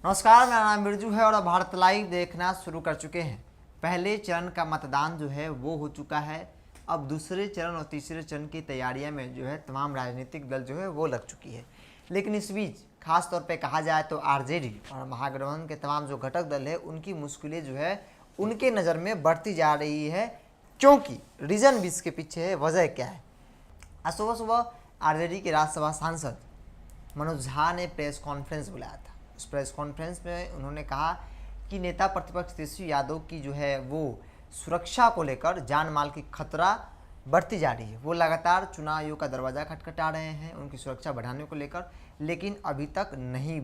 नमस्कार, मेरा नाम बिरजू है और अब भारत लाइव देखना शुरू कर चुके हैं। पहले चरण का मतदान जो है वो हो चुका है। अब दूसरे चरण और तीसरे चरण की तैयारियां में जो है तमाम राजनीतिक दल जो है वो लग चुकी है। लेकिन इस बीच खास तौर पे कहा जाए तो आरजेडी और महागठबंधन के तमाम जो घटक दल है उनकी मुश्किलें जो है उनके नज़र में बढ़ती जा रही है। क्योंकि रीज़न भी इसके पीछे है, वजह क्या है। आज सुबह सुबह आरजेडी के राज्यसभा सांसद मनोज झा ने प्रेस कॉन्फ्रेंस बुलाया था। उस प्रेस कॉन्फ्रेंस में उन्होंने कहा कि नेता प्रतिपक्ष तेजस्वी यादव की जो है वो सुरक्षा को लेकर जान माल की खतरा बढ़ती जा रही है। वो लगातार चुनाव आयोग का दरवाज़ा खटखटा रहे हैं उनकी सुरक्षा बढ़ाने को लेकर, लेकिन अभी तक नहीं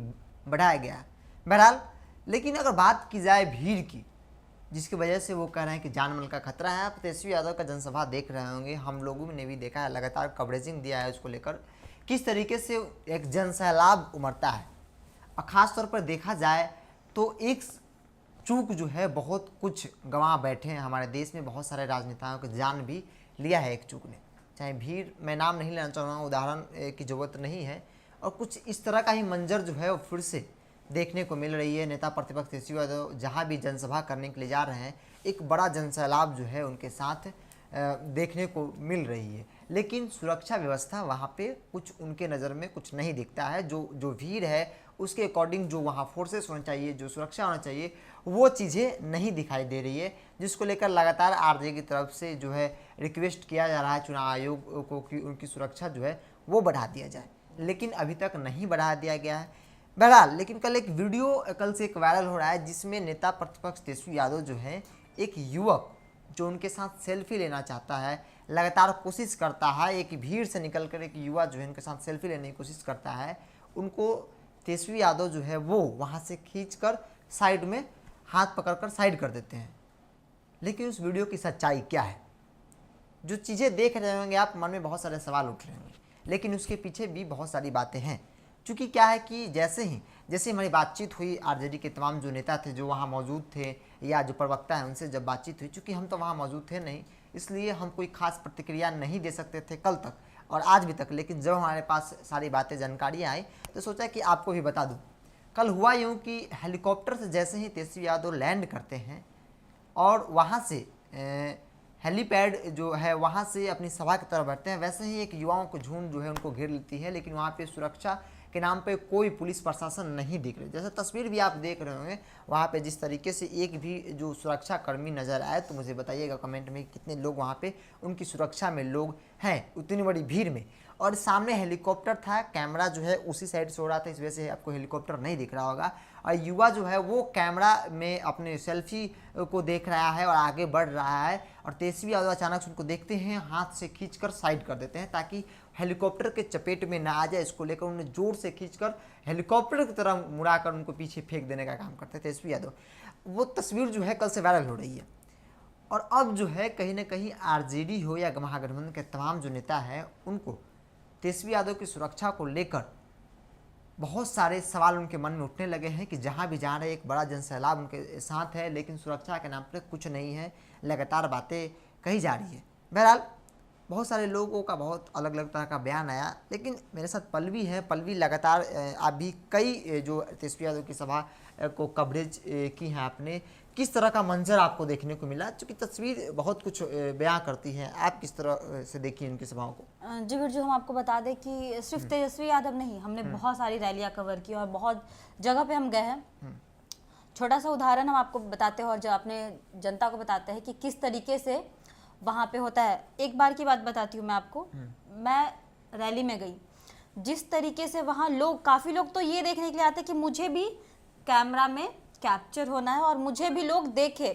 बढ़ाया गया। बहरहाल, लेकिन अगर बात की जाए भीड़ की, जिसकी वजह से वो कह रहे हैं कि जान माल का खतरा है। आप तेजस्वी यादव का जनसभा देख रहे होंगे, हम लोगों ने भी देखा है, लगातार कवरेजिंग दिया है उसको लेकर किस तरीके से एक जनसैलाब उमड़ता है। और ख़ास तौर पर देखा जाए तो एक चूक जो है बहुत कुछ गंवा बैठे हैं हमारे देश में। बहुत सारे राजनेताओं की जान भी लिया है एक चूक ने। चाहे भीड़, मैं नाम नहीं लेना चाहूँगा, उदाहरण की ज़रूरत नहीं है। और कुछ इस तरह का ही मंजर जो है वो फिर से देखने को मिल रही है। नेता प्रतिपक्ष तेजस्वी यादव जहाँ भी जनसभा करने के लिए जा रहे हैं, एक बड़ा जनसैलाब जो है उनके साथ देखने को मिल रही है। लेकिन सुरक्षा व्यवस्था वहाँ पे कुछ उनके नज़र में कुछ नहीं दिखता है। जो भीड़ है उसके अकॉर्डिंग जो वहाँ फोर्सेस होना चाहिए, जो सुरक्षा होना चाहिए, वो चीज़ें नहीं दिखाई दे रही है। जिसको लेकर लगातार आरजेडी की तरफ से जो है रिक्वेस्ट किया जा रहा है चुनाव आयोग को कि उनकी सुरक्षा जो है वो बढ़ा दिया जाए, लेकिन अभी तक नहीं बढ़ा दिया गया है। बहरहाल, लेकिन कल से एक वायरल हो रहा है जिसमें नेता प्रतिपक्ष तेजस्वी यादव जो है एक युवक जो उनके साथ सेल्फी लेना चाहता है, लगातार कोशिश करता है, एक भीड़ से निकलकर एक युवा जो है उनके साथ सेल्फी लेने की कोशिश करता है, उनको तेजस्वी यादव जो है वो वहाँ से खींचकर साइड में हाथ पकड़कर साइड कर देते हैं। लेकिन उस वीडियो की सच्चाई क्या है? जो चीज़ें देख रहे होंगे आप, मन में बहुत सारे सवाल उठ रहे होंगे, लेकिन उसके पीछे भी बहुत सारी बातें हैं। क्योंकि क्या है कि जैसे हमारी बातचीत हुई आरजेडी के तमाम जो नेता थे जो वहाँ मौजूद थे या जो प्रवक्ता हैं उनसे जब बातचीत हुई, चूँकि हम तो वहाँ मौजूद थे नहीं, इसलिए हम कोई खास प्रतिक्रिया नहीं दे सकते थे कल तक और आज भी तक। लेकिन जब हमारे पास सारी बातें जानकारी आई तो सोचा कि आपको भी बता दूं। कल हुआ यूँ कि हेलीकॉप्टर से जैसे ही तेजस्वी यादव लैंड करते हैं और वहाँ से हेलीपैड जो है वहाँ से अपनी सभा की तरफ बढ़ते हैं, वैसे ही एक युवाओं को झुंड जो है उनको घेर लेती है। लेकिन वहाँ पे सुरक्षा के नाम पे कोई पुलिस प्रशासन नहीं दिख रही। जैसे तस्वीर भी आप देख रहे होंगे, वहाँ पे जिस तरीके से एक भी जो सुरक्षा कर्मी नज़र आए तो मुझे बताइएगा कमेंट में कितने लोग वहाँ पे उनकी सुरक्षा में लोग हैं उतनी बड़ी भीड़ में। और सामने हेलीकॉप्टर था, कैमरा जो है उसी साइड से हो रहा था, इस वजह से आपको हेलीकॉप्टर नहीं दिख रहा होगा। और युवा जो है वो कैमरा में अपने सेल्फी को देख रहा है और आगे बढ़ रहा है। और तेजस्वी यादव अचानक से उनको देखते हैं, हाथ से खींचकर साइड कर देते हैं ताकि हेलीकॉप्टर के चपेट में ना आ जाए। इसको लेकर उन्हें जोर से खींचकर हेलीकॉप्टर की तरह मुड़ाकर उनको पीछे फेंक देने का काम करते हैं तेजस्वी यादव। वो तस्वीर जो है कल से वायरल हो रही है। और अब जो है कहीं ना कहीं आरजेडी हो या महागठबंधन के तमाम जो नेता हैं उनको तेजस्वी यादव की सुरक्षा को लेकर बहुत सारे सवाल उनके मन में उठने लगे हैं कि जहां भी जा रहे एक बड़ा जनसैलाब उनके साथ है, लेकिन सुरक्षा के नाम पर कुछ नहीं है, लगातार बातें कही जा रही है। बहरहाल, बहुत सारे लोगों का बहुत अलग अलग तरह का बयान आया, लेकिन मेरे साथ पल्लवी है। पल्लवी, लगातार आप भी कई जो तेजस्वी यादव की सभा को कवरेज की है आपने, किस तरह का मंजर आपको देखने को मिला? क्योंकि तस्वीर बहुत कुछ बयां करती है, आप किस तरह से देखी उनकी सभाओं को? जी बिरजू, हम आपको बता दें कि सिर्फ तेजस्वी यादव नहीं, हमने बहुत सारी रैलियां कवर की और बहुत जगह पे हम गए हैं। छोटा सा उदाहरण हम आपको बताते हैं और जो अपने जनता को बताते हैं कि किस तरीके से वहाँ पे होता है। एक बार की बात बताती हूँ मैं आपको। मैं रैली में गई, जिस तरीके से वहाँ लोग, काफ़ी लोग तो ये देखने के लिए आते कि मुझे भी कैमरा में कैप्चर होना है और मुझे भी लोग देखे।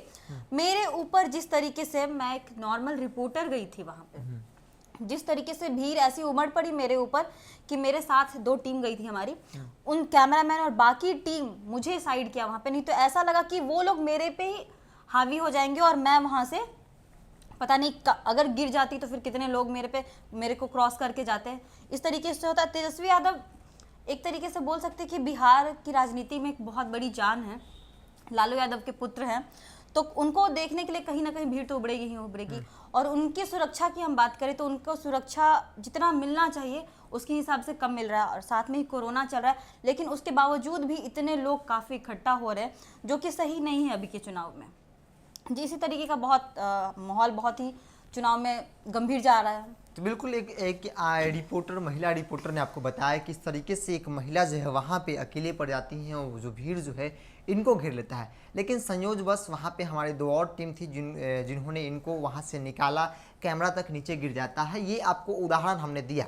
मेरे ऊपर जिस तरीके से, मैं एक नॉर्मल रिपोर्टर गई थी वहाँ पे, जिस तरीके से भीड़ ऐसी उमड़ पड़ी मेरे ऊपर कि मेरे साथ 2 टीम गई थी हमारी, उन कैमरामैन और बाकी टीम मुझे साइड किया वहाँ पे। नहीं तो ऐसा लगा कि वो लोग मेरे पे ही हावी हो जाएंगे और मैं वहाँ से पता नहीं अगर गिर जाती तो फिर कितने लोग मेरे को क्रॉस करके जाते हैं। इस तरीके से होता है। तेजस्वी यादव एक तरीके से बोल सकते हैं कि बिहार की राजनीति में एक बहुत बड़ी जान है, लालू यादव के पुत्र हैं। तो उनको देखने के लिए कहीं ना कहीं भीड़ तो उभरेगी ही उभरेगी। और उनकी सुरक्षा की हम बात करें तो उनको सुरक्षा जितना मिलना चाहिए उसके हिसाब से कम मिल रहा है, और साथ में ही कोरोना चल रहा है, लेकिन उसके बावजूद भी इतने लोग काफ़ी इकट्ठा हो रहे हैं, जो कि सही नहीं है अभी के चुनाव में जी। इसी तरीके का माहौल बहुत ही चुनाव में गंभीर जा रहा है। तो बिल्कुल एक रिपोर्टर, महिला रिपोर्टर ने आपको बताया कि इस तरीके से एक महिला जो है वहाँ पे अकेले पड़ जाती हैं और जो भीड़ जो है इनको घेर लेता है। लेकिन संयोजवश वहाँ पे हमारे 2 और टीम थी जिन्होंने इनको वहाँ से निकाला, कैमरा तक नीचे गिर जाता है। ये आपको उदाहरण हमने दिया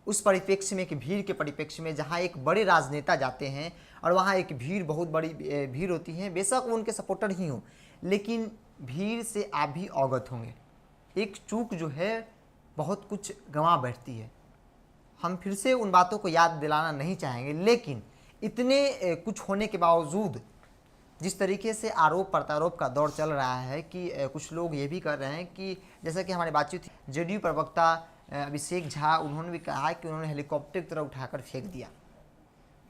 उस परिप्रेक्ष्य में कि भीड़ के परिप्रेक्ष्य में जहाँ एक बड़े राजनेता जाते हैं और वहाँ एक भीड़, बहुत बड़ी भीड़ होती है, बेशक वो उनके सपोर्टर ही हों, लेकिन भीड़ से आप भी अवगत होंगे। एक चूक जो है बहुत कुछ गंवा बैठती है। हम फिर से उन बातों को याद दिलाना नहीं चाहेंगे, लेकिन इतने कुछ होने के बावजूद जिस तरीके से आरोप प्रत्यारोप का दौर चल रहा है कि कुछ लोग ये भी कर रहे हैं कि जैसा कि हमारी बातचीत जेडीयू प्रवक्ता अभिषेक झा, उन्होंने भी कहा कि उन्होंने हेलीकॉप्टर की तरह उठाकर फेंक दिया।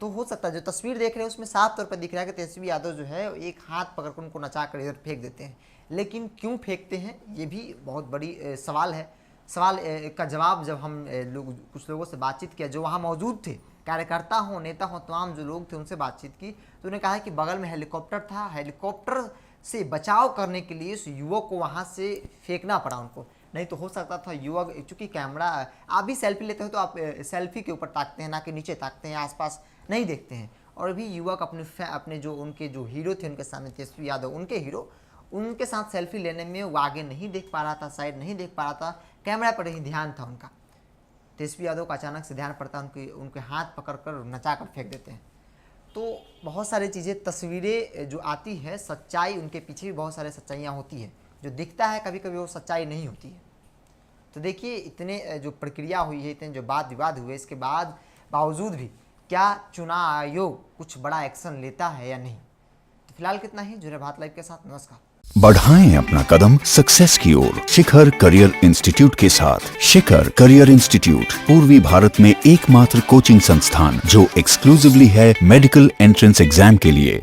तो हो सकता है जो तस्वीर देख रहे हैं उसमें साफ तौर पर दिख रहा है कि तेजस्वी यादव जो है एक हाथ पकड़कर उनको नचा कर इधर फेंक देते हैं। लेकिन क्यों फेंकते हैं ये भी बहुत बड़ी सवाल है। सवाल का जवाब जब हम कुछ लोगों से बातचीत किया जो वहाँ मौजूद थे, कार्यकर्ता हो, नेता हो, तमाम जो लोग थे उनसे बातचीत की, तो उन्होंने कहा कि बगल में हेलीकॉप्टर था, हेलीकॉप्टर से बचाव करने के लिए उस युवक को वहाँ से फेंकना पड़ा उनको। नहीं तो हो सकता था युवक, चूँकि कैमरा, आप भी सेल्फी लेते हो तो आप सेल्फी के ऊपर ताकते हैं, ना कि नीचे ताकते हैं, आसपास नहीं देखते हैं। और अभी युवक अपने जो उनके जो हीरो थे उनके सामने, तेजस्वी यादव उनके हीरो, उनके साथ सेल्फी लेने में वो आगे नहीं देख पा रहा था, साइड नहीं देख पा रहा था, कैमरा पर ही ध्यान था उनका। तेजस्वी यादव का अचानक से ध्यान पड़ता है, उनके हाथ पकड़कर नचा कर फेंक देते हैं। तो बहुत सारी चीज़ें, तस्वीरें जो आती है, सच्चाई, उनके पीछे भी बहुत सारे सच्चाइयाँ होती हैं। जो दिखता है कभी कभी वो सच्चाई नहीं होती है। तो देखिए इतने जो प्रक्रिया हुई है, इतने जो वाद विवाद हुए, इसके बाद बावजूद भी क्या चुनाव आयोग कुछ बड़ा एक्शन लेता है या नहीं। तो फिलहाल कितना ही। जुड़े भारत लाइव के साथ, नमस्कार। बढ़ाएं अपना कदम सक्सेस की ओर शिखर करियर इंस्टीट्यूट के साथ। शिखर करियर इंस्टीट्यूट पूर्वी भारत में एकमात्र कोचिंग संस्थान जो एक्सक्लूसिवली है मेडिकल एंट्रेंस एग्जाम के लिए।